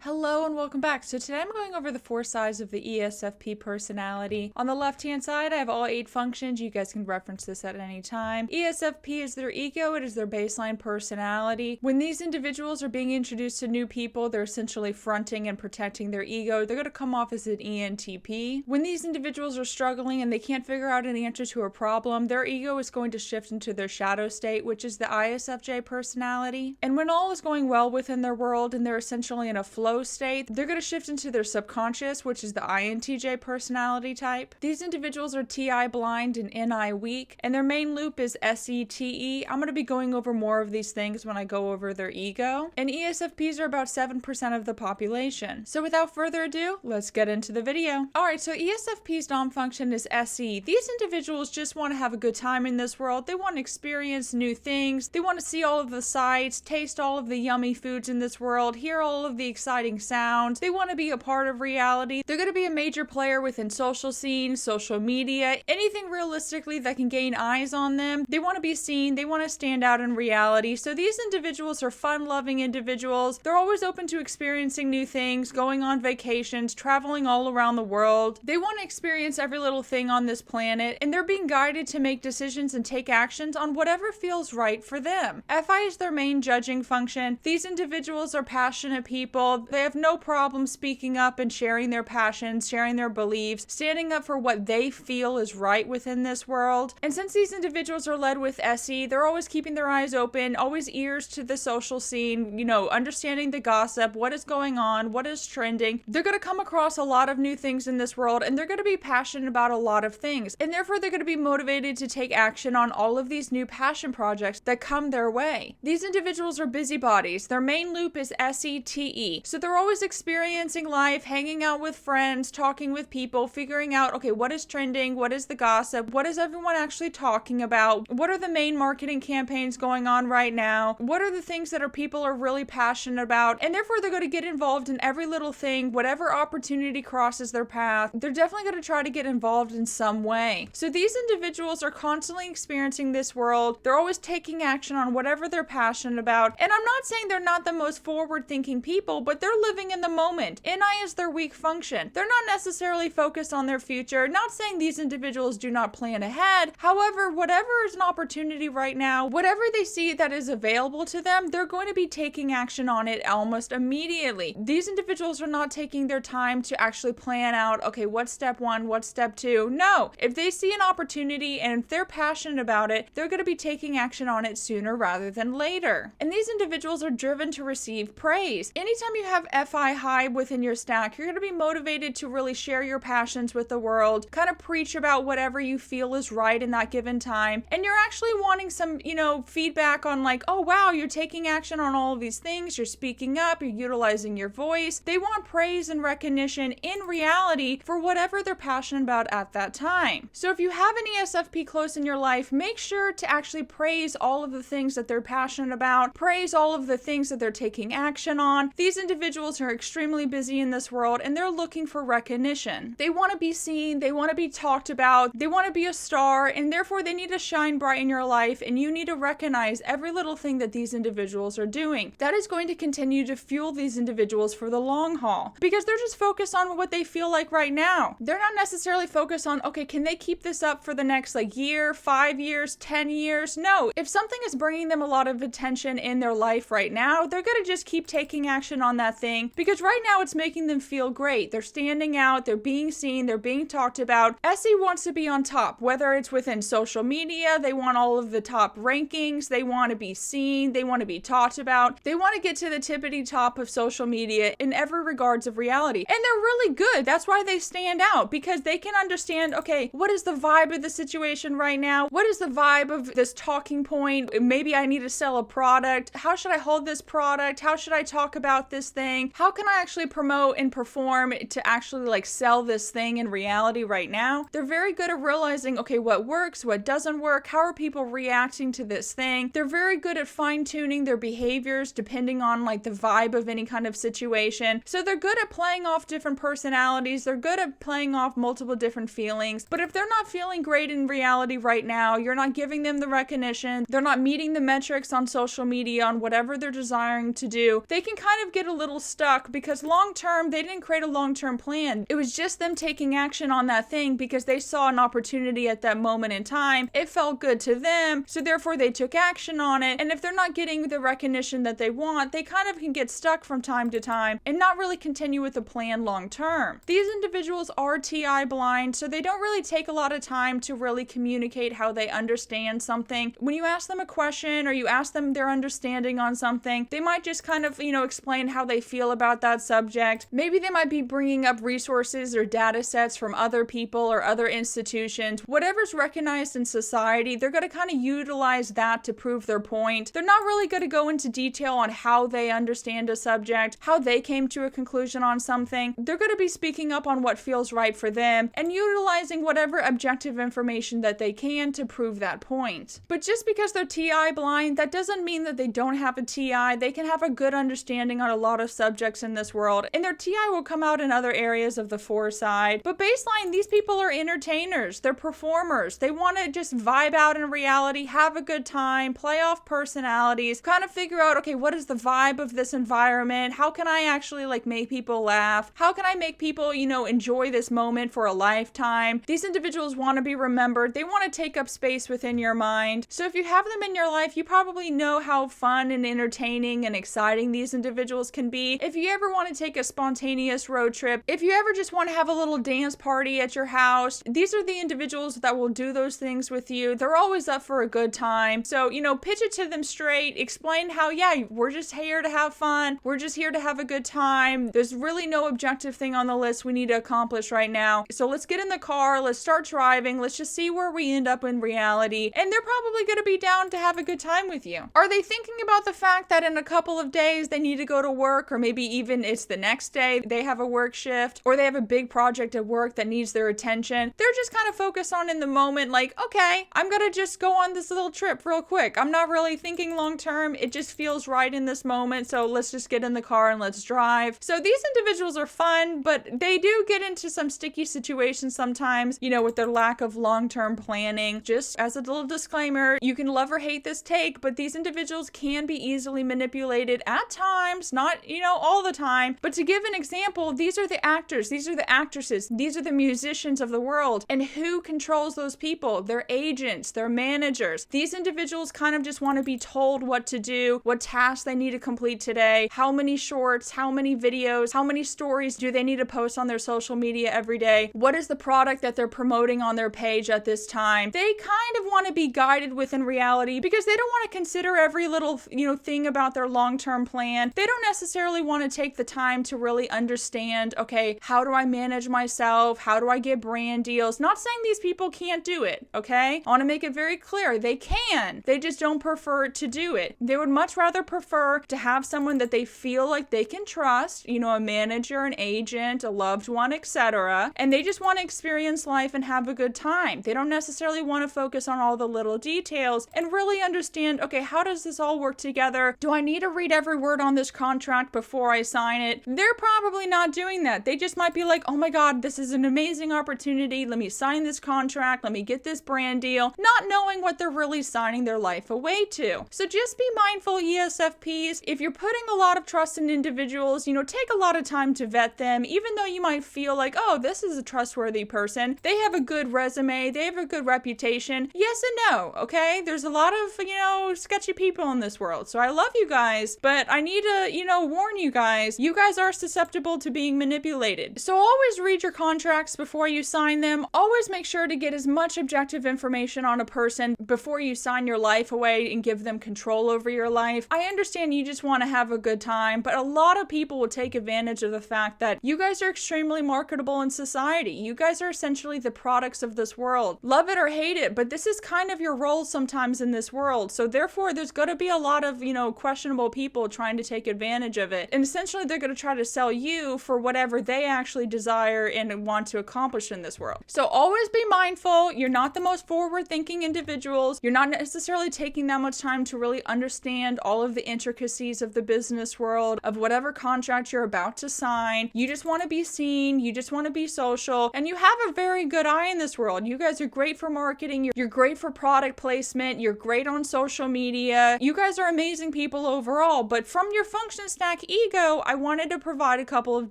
Hello and welcome back. So today I'm going over the 4 sides of the ESFP personality. On the left hand side I have all 8 functions. You guys can reference this at any time. ESFP is their ego. It is their baseline personality. When these individuals are being introduced to new people, they're essentially fronting and protecting their ego. They're going to come off as an ENTP. When these individuals are struggling and they can't figure out an answer to a problem, their ego is going to shift into their shadow state, which is the ISFJ personality. And when all is going well within their world and they're essentially in a flow state, they're going to shift into their subconscious, which is the INTJ personality type. These individuals are TI blind and NI weak, and their main loop is SETE. I'm going to be going over more of these things when I go over their ego. And ESFPs are about 7% of the population. So without further ado, let's get into the video. Alright, so ESFP's dom function is SE. These individuals just want to have a good time in this world. They want to experience new things. They want to see all of the sights, taste all of the yummy foods in this world, hear all of the exciting sounds. They want to be a part of reality. They're going to be a major player within social scenes, social media, anything realistically that can gain eyes on them. They want to be seen. They want to stand out in reality. So these individuals are fun-loving individuals. They're always open to experiencing new things, going on vacations, traveling all around the world. They want to experience every little thing on this planet, and they're being guided to make decisions and take actions on whatever feels right for them. FI is their main judging function. These individuals are passionate people. They have no problem speaking up and sharing their passions, sharing their beliefs, standing up for what they feel is right within this world. And since these individuals are led with SE, they're always keeping their eyes open, always ears to the social scene, understanding the gossip, what is going on, what is trending. They're going to come across a lot of new things in this world, and they're going to be passionate about a lot of things. And therefore, they're going to be motivated to take action on all of these new passion projects that come their way. These individuals are busybodies. Their main loop is SETE. So they're always experiencing life, hanging out with friends, talking with people, figuring out, okay, what is trending? What is the gossip? What is everyone actually talking about? What are the main marketing campaigns going on right now? What are the things that people are really passionate about? And therefore, they're going to get involved in every little thing, whatever opportunity crosses their path. They're definitely going to try to get involved in some way. So these individuals are constantly experiencing this world. They're always taking action on whatever they're passionate about. And I'm not saying they're not the most forward-thinking people, but they're living in the moment. NI is their weak function. They're not necessarily focused on their future. Not saying these individuals do not plan ahead. However, whatever is an opportunity right now, whatever they see that is available to them, they're going to be taking action on it almost immediately. These individuals are not taking their time to actually plan out, okay, what's step 1, what's step 2? No. If they see an opportunity and if they're passionate about it, they're going to be taking action on it sooner rather than later. And these individuals are driven to receive praise. Anytime you have FI high within your stack, you're going to be motivated to really share your passions with the world, kind of preach about whatever you feel is right in that given time. And you're actually wanting some, feedback on like, oh wow, you're taking action on all of these things, you're speaking up, you're utilizing your voice. They want praise and recognition in reality for whatever they're passionate about at that time. So if you have an ESFP close in your life, make sure to actually praise all of the things that they're passionate about, praise all of the things that they're taking action on. These individuals are extremely busy in this world and they're looking for recognition. They want to be seen, they want to be talked about, they want to be a star, and therefore they need to shine bright in your life, and you need to recognize every little thing that these individuals are doing. That is going to continue to fuel these individuals for the long haul because they're just focused on what they feel like right now. They're not necessarily focused on, okay, can they keep this up for the next year, 5 years, 10 years? No. If something is bringing them a lot of attention in their life right now, they're going to just keep taking action on that thing because right now it's making them feel great. They're standing out, they're being seen, they're being talked about. SE wants to be on top, whether it's within social media, they want all of the top rankings, they want to be seen, they want to be talked about, they want to get to the tippity top of social media in every regards of reality. And they're really good. That's why they stand out, because they can understand, okay, what is the vibe of the situation right now? What is the vibe of this talking point? Maybe I need to sell a product. How should I hold this product? How should I talk about this thing? How can I actually promote and perform to actually sell this thing in reality right now? They're very good at realizing, okay, what works, what doesn't work, how are people reacting to this thing? They're very good at fine-tuning their behaviors depending on the vibe of any kind of situation. So they're good at playing off different personalities. They're good at playing off multiple different feelings. But if they're not feeling great in reality right now, you're not giving them the recognition, they're not meeting the metrics on social media on whatever they're desiring to do, they can kind of get a little little stuck because long term, they didn't create a long-term plan. It was just them taking action on that thing because they saw an opportunity at that moment in time. It felt good to them, so therefore they took action on it. And if they're not getting the recognition that they want, they kind of can get stuck from time to time and not really continue with the plan long term. These individuals are TI blind, so they don't really take a lot of time to really communicate how they understand something. When you ask them a question or you ask them their understanding on something, they might just kind of, explain how they feel about that subject. Maybe they might be bringing up resources or data sets from other people or other institutions. Whatever's recognized in society, they're going to kind of utilize that to prove their point. They're not really going to go into detail on how they understand a subject, how they came to a conclusion on something. They're going to be speaking up on what feels right for them and utilizing whatever objective information that they can to prove that point. But just because they're TI blind, that doesn't mean that they don't have a TI. They can have a good understanding on a lot of subjects in this world, and their TI will come out in other areas of the 4 side. But baseline, these people are entertainers. They're performers. They want to just vibe out in reality, have a good time, play off personalities, kind of figure out, okay, what is the vibe of this environment? How can I actually make people laugh? How can I make people, enjoy this moment for a lifetime? These individuals want to be remembered. They want to take up space within your mind. So if you have them in your life, you probably know how fun and entertaining and exciting these individuals can be. If you ever want to take a spontaneous road trip, if you ever just want to have a little dance party at your house, these are the individuals that will do those things with you. They're always up for a good time. So, pitch it to them straight, explain how, yeah, we're just here to have fun. We're just here to have a good time. There's really no objective thing on the list we need to accomplish right now. So let's get in the car, let's start driving, let's just see where we end up in reality. And they're probably going to be down to have a good time with you. Are they thinking about the fact that in a couple of days they need to go to work, or maybe even it's the next day they have a work shift, or they have a big project at work that needs their attention? They're just kind of focused on in the moment, okay, I'm going to just go on this little trip real quick. I'm not really thinking long term. It just feels right in this moment. So let's just get in the car and let's drive. So these individuals are fun, but they do get into some sticky situations sometimes, with their lack of long-term planning. Just as a little disclaimer, you can love or hate this take, but these individuals can be easily manipulated at times, not, all the time. But to give an example, these are the actors, these are the actresses, these are the musicians of the world. And who controls those people? Their agents, their managers. These individuals kind of just want to be told what to do, what tasks they need to complete today, how many shorts, how many videos, how many stories do they need to post on their social media every day? What is the product that they're promoting on their page at this time? They kind of want to be guided within reality because they don't want to consider every little, thing about their long-term plan. They don't necessarily want to take the time to really understand, okay, how do I manage myself? How do I get brand deals? Not saying these people can't do it, okay? I want to make it very clear. They can. They just don't prefer to do it. They would much rather prefer to have someone that they feel like they can trust, a manager, an agent, a loved one, etc. And they just want to experience life and have a good time. They don't necessarily want to focus on all the little details and really understand, okay, how does this all work together? Do I need to read every word on this contract before I sign it? They're probably not doing that. They just might be like, oh my God, this is an amazing opportunity. Let me sign this contract. Let me get this brand deal, not knowing what they're really signing their life away to. So just be mindful, ESFPs. If you're putting a lot of trust in individuals, take a lot of time to vet them, even though you might feel like, oh, this is a trustworthy person. They have a good resume. They have a good reputation. Yes and no, okay? There's a lot of, sketchy people in this world. So I love you guys, but I need to, warn you guys. You guys are susceptible to being manipulated. So always read your contracts before you sign them. Always make sure to get as much objective information on a person before you sign your life away and give them control over your life. I understand you just want to have a good time, but a lot of people will take advantage of the fact that you guys are extremely marketable in society. You guys are essentially the products of this world. Love it or hate it, but this is kind of your role sometimes in this world. So therefore, there's going to be a lot of, questionable people trying to take advantage of it. And essentially, they're going to try to sell you for whatever they actually desire and want to accomplish in this world. So always be mindful. You're not the most forward-thinking individuals. You're not necessarily taking that much time to really understand all of the intricacies of the business world, of whatever contract you're about to sign. You just want to be seen. You just want to be social. And you have a very good eye in this world. You guys are great for marketing. You're great for product placement. You're great on social media. You guys are amazing people overall. But from your function stack unpack ego, I wanted to provide a couple of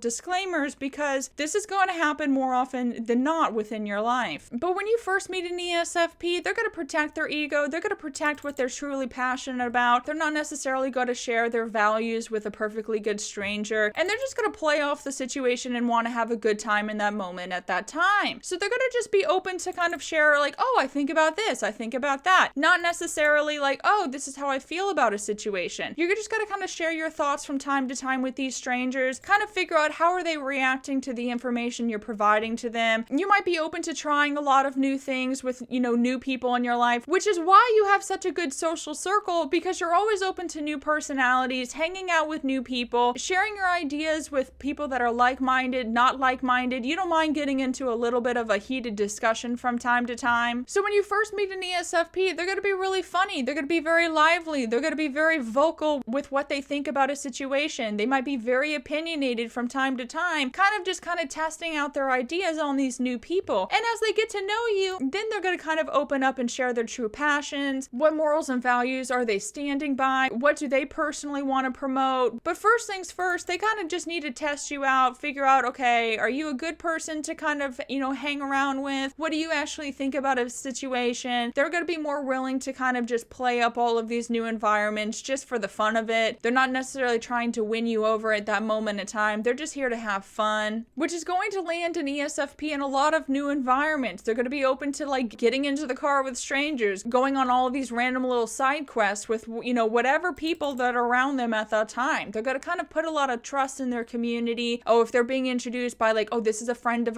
disclaimers because this is going to happen more often than not within your life. But when you first meet an ESFP, they're going to protect their ego. They're going to protect what they're truly passionate about. They're not necessarily going to share their values with a perfectly good stranger. And they're just going to play off the situation and want to have a good time in that moment at that time. So they're going to just be open to kind of share like, oh, I think about this, I think about that. Not necessarily like, oh, this is how I feel about a situation. You're just going to kind of share your thoughts from time to time with these strangers, kind of figure out how are they reacting to the information you're providing to them. You might be open to trying a lot of new things with, new people in your life, which is why you have such a good social circle, because you're always open to new personalities, hanging out with new people, sharing your ideas with people that are like-minded, not like-minded. You don't mind getting into a little bit of a heated discussion from time to time. So when you first meet an ESFP, they're going to be really funny. They're going to be very lively. They're going to be very vocal with what they think about a situation. They might be very opinionated from time to time, kind of testing out their ideas on these new people. And as they get to know you, then they're going to kind of open up and share their true passions. What morals and values are they standing by? What do they personally want to promote? But first things first, they kind of just need to test you out, figure out, okay, are you a good person to kind of, hang around with? What do you actually think about a situation? They're going to be more willing to kind of just play up all of these new environments just for the fun of it. They're not necessarily trying to win you over at that moment in time. They're just here to have fun, which is going to land an ESFP in a lot of new environments. They're going to be open to like getting into the car with strangers, going on all of these random little side quests with, whatever people that are around them at that time. They're going to kind of put a lot of trust in their community. Oh, if they're being introduced by like, oh, this is a friend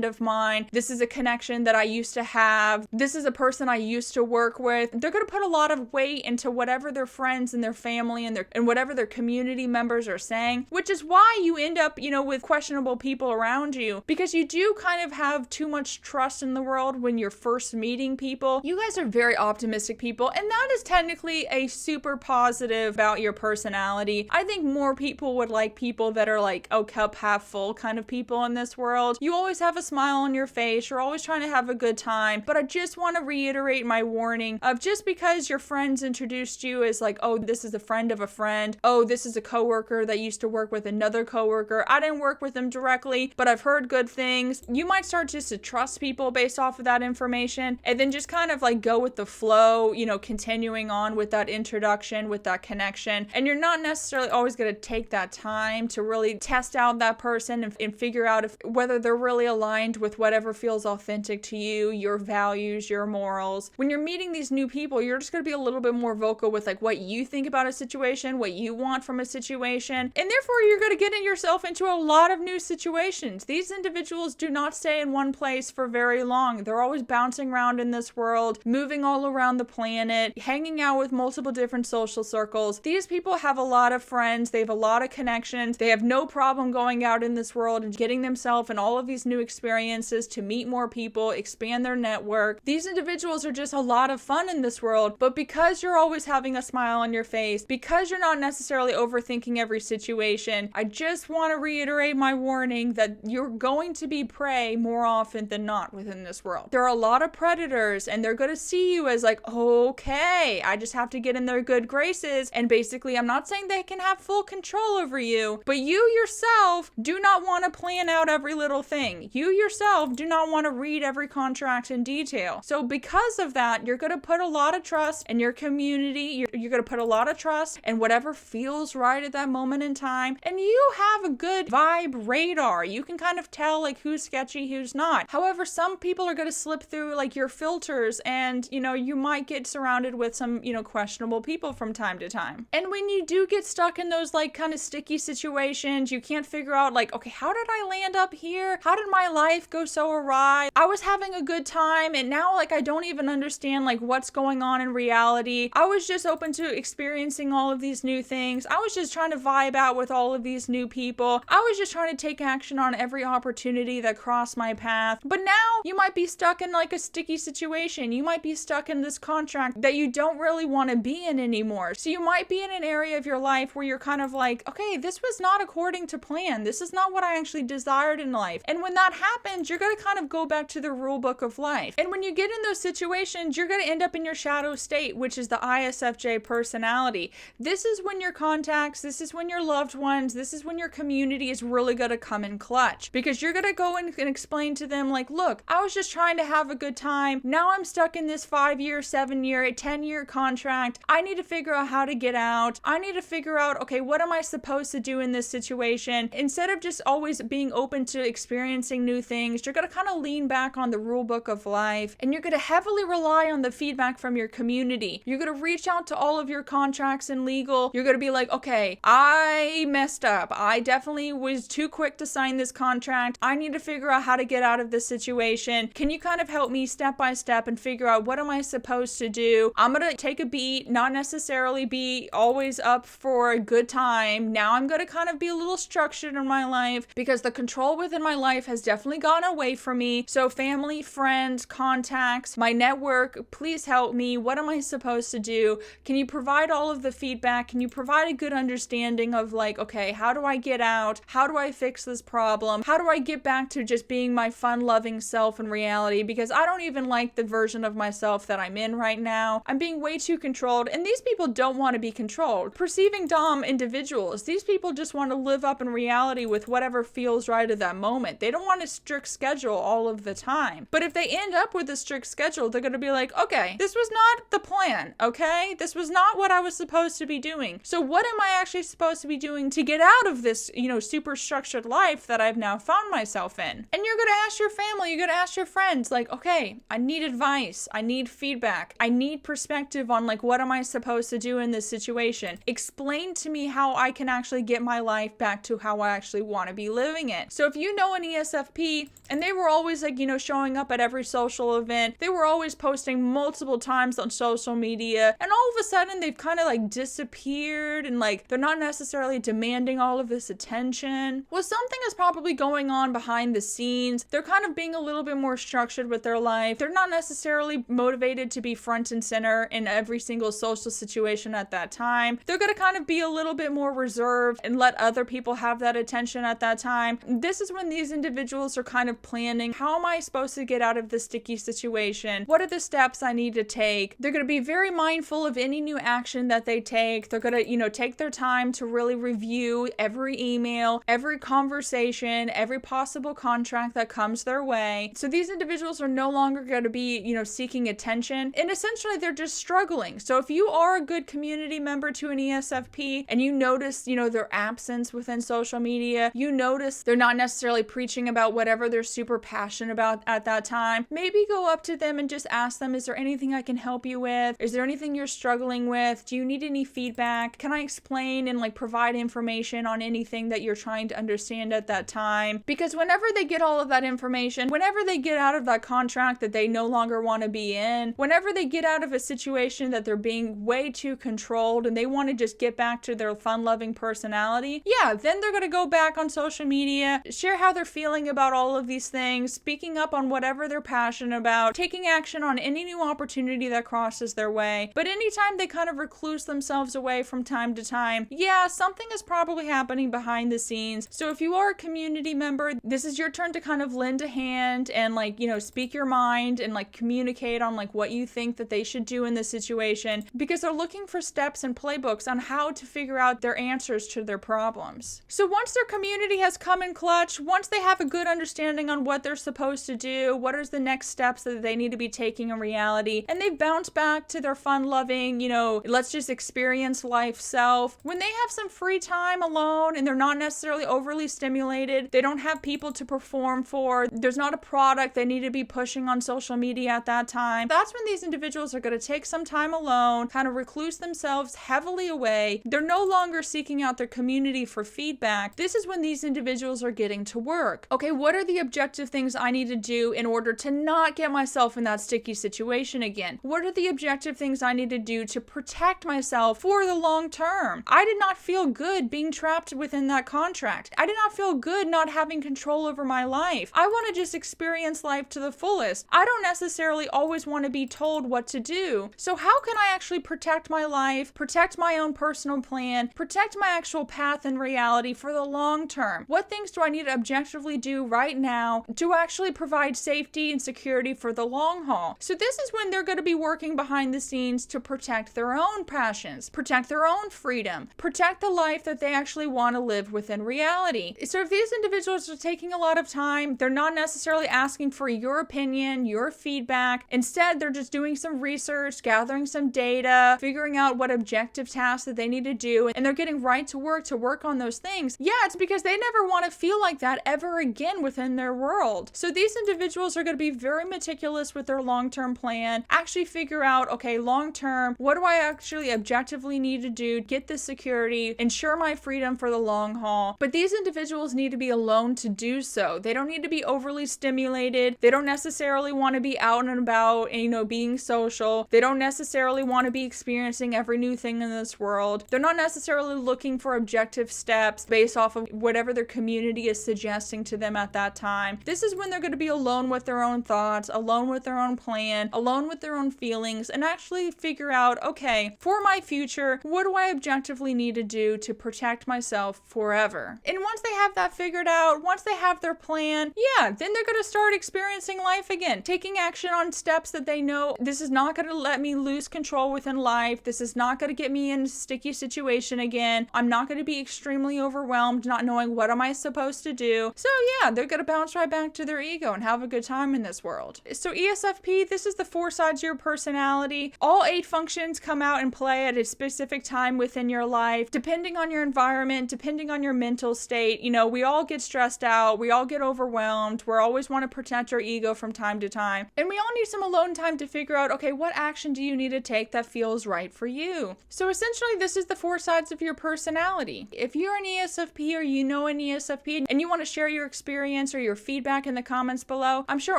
of mine. This is a connection that I used to have. This is a person I used to work with. They're going to put a lot of weight into whatever their friends and their family and whatever their community members are saying, which is why you end up, with questionable people around you, because you do kind of have too much trust in the world when you're first meeting people. You guys are very optimistic people, and that is technically a super positive about your personality. I think more people would like people that are like, oh, cup half full kind of people in this world. You always have a smile on your face. You're always trying to have a good time. But I just want to reiterate my warning of just because your friends introduced you as like, oh, this is a friend of a friend. Oh, this is a coworker that used to work with another coworker. I didn't work with them directly, but I've heard good things. You might start just to trust people based off of that information and then just kind of like go with the flow, continuing on with that introduction, with that connection. And you're not necessarily always going to take that time to really test out that person and figure out whether they're really aligned with whatever feels authentic to you, your values, your morals. When you're meeting these new people, you're just going to be a little bit more vocal with like what you think about a situation, what you want from a situation, and therefore you're going to get yourself into a lot of new situations. These individuals do not stay in one place for very long. They're always bouncing around in this world, moving all around the planet, hanging out with multiple different social circles. These people have a lot of friends. They have a lot of connections. They have no problem going out in this world and getting themselves in all of these new experiences to meet more people, expand their network. These individuals are just a lot of fun in this world, but because you're always having a smile on your face, because you're not necessarily overthinking every situation, I just want to reiterate my warning that you're going to be prey more often than not within this world. There are a lot of predators and they're going to see you as like, okay, I just have to get in their good graces. And basically, I'm not saying they can have full control over you, but you yourself do not want to plan out every little thing. You yourself do not want to read every contract in detail. So because of that, you're going to put a lot of trust in your community. You're going to put a lot of trust in whatever feels right at that moment in time. And you have a good vibe radar. You can kind of tell like who's sketchy, who's not. However, some people are going to slip through like your filters and, you might get surrounded with some, questionable people from time to time. And when you do get stuck in those like kind of sticky situations, you can't figure out like, okay, how did I land up here? How did my life go so awry? I was having a good time and now like I don't even understand like what's going on in reality. I was just open to experiencing all of these new things. I was just trying to vibe out with all of these new people. I was just trying to take action on every opportunity that crossed my path. But now you might be stuck in like a sticky situation. You might be stuck in this contract that you don't really want to be in anymore. So you might be in an area of your life where you're kind of like, okay, this was not according to plan. This is not what I actually desired in life. And when that happens, you're going to kind of go back to the rule book of life. And when you get in those situations, you're going to end up in your shadow state, which is the ISFJ personality. This is when your contacts, this this is when your loved ones, this is when your community is really going to come in clutch, because you're going to go in and explain to them like, look, I was just trying to have a good time. Now I'm stuck in this 5-year, 7-year, 10-year contract. I need to figure out how to get out. I need to figure out, okay, what am I supposed to do in this situation? Instead of just always being open to experiencing new things, you're going to kind of lean back on the rule book of life, and you're going to heavily rely on the feedback from your community. You're going to reach out to all of your contracts and legal. You're going to be like, okay, I messed up. I definitely was too quick to sign this contract. I need to figure out how to get out of this situation. Can you kind of help me step by step and figure out what am I supposed to do? I'm going to take a beat, not necessarily be always up for a good time. Now I'm going to kind of be a little structured in my life because the control within my life has definitely gone away from me. So family, friends, contacts, my network, please help me. What am I supposed to do? Can you provide all of the feedback? Can you provide a good understanding of like, okay, how do I get out? How do I fix this problem? How do I get back to just being my fun-loving self in reality? Because I don't even like the version of myself that I'm in right now. I'm being way too controlled, and these people don't want to be controlled. Perceiving Dom individuals, these people just want to live up in reality with whatever feels right at that moment. They don't want a strict schedule all of the time. But if they end up with a strict schedule, they're going to be like, okay, this was not the plan, okay? This was not what I was supposed to be doing. So what am I actually supposed to be doing to get out of this, super structured life that I've now found myself in? And you're going to ask your family, you're going to ask your friends, like, okay, I need advice. I need feedback. I need perspective on like, what am I supposed to do in this situation? Explain to me how I can actually get my life back to how I actually want to be living it. So if you know an ESFP and they were always like, showing up at every social event, they were always posting multiple times on social media, and all of a sudden they've kind of like disappeared and like they're not necessarily demanding all of this attention. Well, something is probably going on behind the scenes. They're kind of being a little bit more structured with their life. They're not necessarily motivated to be front and center in every single social situation at that time. They're going to kind of be a little bit more reserved and let other people have that attention at that time. This is when these individuals are kind of planning, how am I supposed to get out of this sticky situation? What are the steps I need to take? They're going to be very mindful of any new action that they take. They're going to, take their time to really review every email, every conversation, every possible contract that comes their way. So these individuals are no longer going to be, seeking attention, and essentially they're just struggling. So if you are a good community member to an ESFP and you notice, their absence within social media, you notice they're not necessarily preaching about whatever they're super passionate about at that time, maybe go up to them and just ask them, is there anything I can help you with? Is there anything you're struggling with? Do you need any feedback? Can I explain and like provide information on anything that you're trying to understand at that time? Because whenever they get all of that information, whenever they get out of that contract that they no longer want to be in, whenever they get out of a situation that they're being way too controlled and they want to just get back to their fun-loving personality, then they're going to go back on social media, share how they're feeling about all of these things, speaking up on whatever they're passionate about, taking action on any new opportunity that crosses their way. But anytime they kind of recluse themselves away from time to time, something is probably happening behind the scenes. So if you are a community member, this is your turn to kind of lend a hand and speak your mind and like communicate on like what you think that they should do in this situation, because they're looking for steps and playbooks on how to figure out their answers to their problems. So once their community has come in clutch, once they have a good understanding on what they're supposed to do, what is the next steps that they need to be taking in reality, and they bounce back to their fun-loving, let's just experience life self. When they have some free time alone and they're not necessarily overly stimulated, they don't have people to perform for, there's not a product they need to be pushing on social media at that time, that's when these individuals are going to take some time alone, kind of recluse themselves heavily away. They're no longer seeking out their community for feedback. This is when these individuals are getting to work. Okay, what are the objective things I need to do in order to not get myself in that sticky situation again? What are the objective things I need to do to protect myself for the long term? I did not feel good being trapped within that contract. I did not feel good not having control over my life. I want to just experience life to the fullest. I don't necessarily always want to be told what to do. So how can I actually protect my life, protect my own personal plan, protect my actual path in reality for the long term? What things do I need to objectively do right now to actually provide safety and security for the long haul? So this is when they're going to be working behind the scenes to protect their own passions, protect their own freedom, protect protect the life that they actually want to live within reality. So if these individuals are taking a lot of time, they're not necessarily asking for your opinion, your feedback. Instead, they're just doing some research, gathering some data, figuring out what objective tasks that they need to do, and they're getting right to work on those things. Yeah, it's because they never want to feel like that ever again within their world. So these individuals are going to be very meticulous with their long-term plan, actually figure out, okay, long-term, what do I actually objectively need to do, get the security, ensure my freedom for the long haul. But these individuals need to be alone to do so. They don't need to be overly stimulated. They don't necessarily want to be out and about and, being social. They don't necessarily want to be experiencing every new thing in this world. They're not necessarily looking for objective steps based off of whatever their community is suggesting to them at that time. This is when they're going to be alone with their own thoughts, alone with their own plan, alone with their own feelings, and actually figure out, okay, for my future, what do I objectively need to do to protect myself forever? And once they have that figured out, once they have their plan, yeah, then they're going to start experiencing life again, taking action on steps that they know this is not going to let me lose control within life. This is not going to get me in a sticky situation again. I'm not going to be extremely overwhelmed, not knowing what am I supposed to do. So yeah, they're going to bounce right back to their ego and have a good time in this world. So ESFP, this is the 4 sides of your personality. All 8 functions come out and play at a specific time within your life, depending on your environment, depending on your mental state. We all get stressed out. We all get overwhelmed. We always want to protect our ego from time to time. And we all need some alone time to figure out, okay, what action do you need to take that feels right for you? So essentially, this is the 4 sides of your personality. If you're an ESFP or you know an ESFP and you want to share your experience or your feedback in the comments below, I'm sure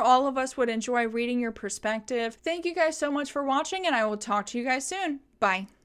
all of us would enjoy reading your perspective. Thank you guys so much for watching, and I will talk to you guys soon. Bye.